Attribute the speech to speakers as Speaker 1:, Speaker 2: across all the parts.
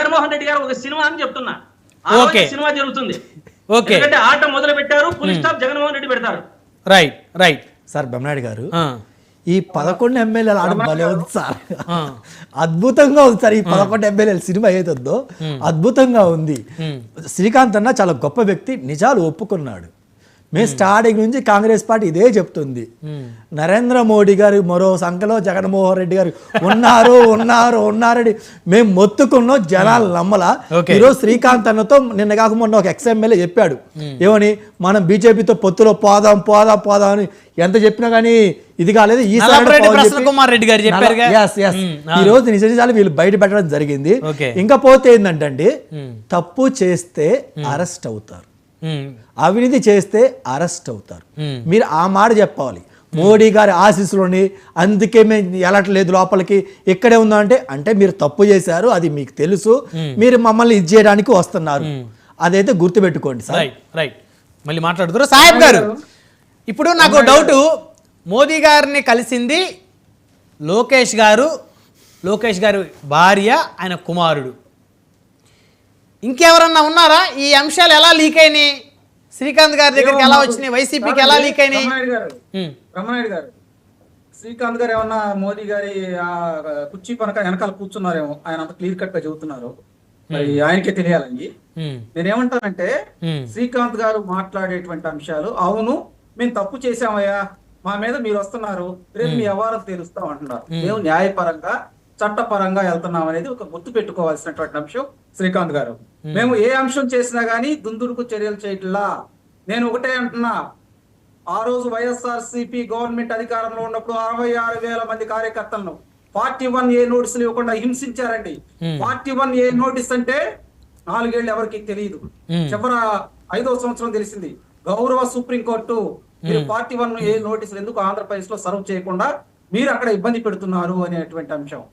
Speaker 1: జగన్మోహన్ రెడ్డి గారు ఒక సినిమా అని చెప్తున్నా. ఆ రోజు సినిమా జరుగుతుంది. ఎందుకంటే ఆట మొదలు పెట్టారు, ఫుల్ స్టాప్ జగన్మోహన్ రెడ్డి పెడతారు.
Speaker 2: Right right.
Speaker 3: సార్ బ్రహ్మనాయుడు గారు, ఈ 11 ఎమ్మెల్యేలు ఆడ భలే ఉంది సార్, అద్భుతంగా ఉంది సార్. ఈ 11 ఎమ్మెల్యేల సినిమా ఏదో అద్భుతంగా ఉంది. శ్రీకాంత్ అన్న చాలా గొప్ప వ్యక్తి, నిజాలు ఒప్పుకున్నాడు. మేము స్టార్టింగ్ నుంచి కాంగ్రెస్ పార్టీ ఇదే చెప్తుంది, నరేంద్ర మోడీ గారు మరో సంఖ్యలో జగన్మోహన్ రెడ్డి గారు ఉన్నారని మేము మొత్తుకున్నాం, జనాలు నమ్మలా. ఈరోజు శ్రీకాంత్ అన్నతో నిన్న కాకుండా ఒక ఎక్స్ఎమ్మెల్యే చెప్పాడు, ఏమని మనం బీజేపీతో పొత్తులో పోదాం అని ఎంత చెప్పినా కానీ ఇది కాలేదు. ఈ రోజు నిజాలు వీళ్ళు బయట పెట్టడం జరిగింది. ఇంకా పోతే ఏంటంటే తప్పు చేస్తే అరెస్ట్ అవుతారు, అవినీతి చేస్తే అరెస్ట్ అవుతారు. మీరు ఆ మాట చెప్పాలి. మోడీ గారి ఆశీస్సులోని అందుకే మేము వెళ్ళట్లేదు లోపలికి, ఇక్కడే ఉందా అంటే మీరు తప్పు చేశారు, అది మీకు తెలుసు, మీరు మమ్మల్ని ఇది చేయడానికి వస్తున్నారు, అదైతే గుర్తుపెట్టుకోండి సార్.
Speaker 2: రైట్. మళ్ళీ మాట్లాడుతారు సాహెబ్ గారు. ఇప్పుడు నాకు డౌట్, మోదీ గారిని కలిసింది లోకేష్ గారు భార్య, ఆయన కుమారుడు, ఇంకెవరన్నా ఉన్నారా? ఈ అంశాలు ఎలా లీక్ అయినాయి? శ్రీకాంత్ గారి దగ్గరికి ఎలా వచ్చినాయి? వైసీపీకి ఎలా లీక్ అయినాయి?
Speaker 4: బ్రహ్మనాయుడు గారు, శ్రీకాంత్ గారు ఏమన్నా మోదీ గారి కుర్చీ పనక వెనకాల కూర్చున్నారేమో, ఆయన అంత క్లియర్ కట్ గా చెబుతున్నారు, మరి ఆయనకే తెలియాలని. నేనేమంటానంటే శ్రీకాంత్ గారు మాట్లాడేటువంటి అంశాలు, అవును మేము తప్పు చేసామయ్యా, మా మీద మీరు వస్తున్నారు, రేపు మీ వ్యవహారం తెలుస్తాం అంటున్నారు. మేము న్యాయపరంగా చట్టపరంగా వెళ్తున్నాం అనేది ఒక గుర్తు పెట్టుకోవాల్సినటువంటి అంశం శ్రీకాంత్ గారు. మేము ఏ అంశం చేసినా గానీ దుందుడుకు చర్యలు చేయట్లా. నేను ఒకటే అంటున్నా, ఆ రోజు వైఎస్ఆర్సీపీ గవర్నమెంట్ అధికారంలో ఉన్నప్పుడు 66,000 మంది కార్యకర్తలను 41A నోటీసులు ఇవ్వకుండా హింసించారండి. 41A నోటీస్ అంటే 4 ఏళ్ళు ఎవరికి తెలియదు, చివర 5వ సంవత్సరం తెలిసింది. గౌరవ సుప్రీంకోర్టు మీరు 41A నోటీసులు ఎందుకు ఆంధ్రప్రదేశ్ లో సర్వ్ చేయకుండా మీరు అక్కడ ఇబ్బంది పెడుతున్నారు అనేటువంటి అంశం.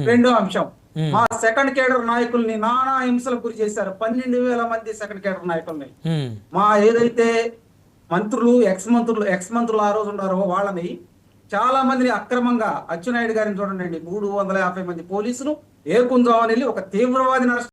Speaker 4: రెండో అంశం, మా సెకండ్ కేడర్ నాయకుల్ని నానా హింసలకు గురి చేశారు. 12,000 మంది సెకండ్ కేడర్ నాయకుల్ని, మా ఏదైతే మంత్రులు ఎక్స్ మంత్రులు ఆ రోజు ఉన్నారో వాళ్ళని చాలా మందిని అక్రమంగా, అచ్చెన్నాయుడు గారిని చూడండి, 350 మంది పోలీసులు ఏకుంజామని వెళ్ళి ఒక తీవ్రవాదిని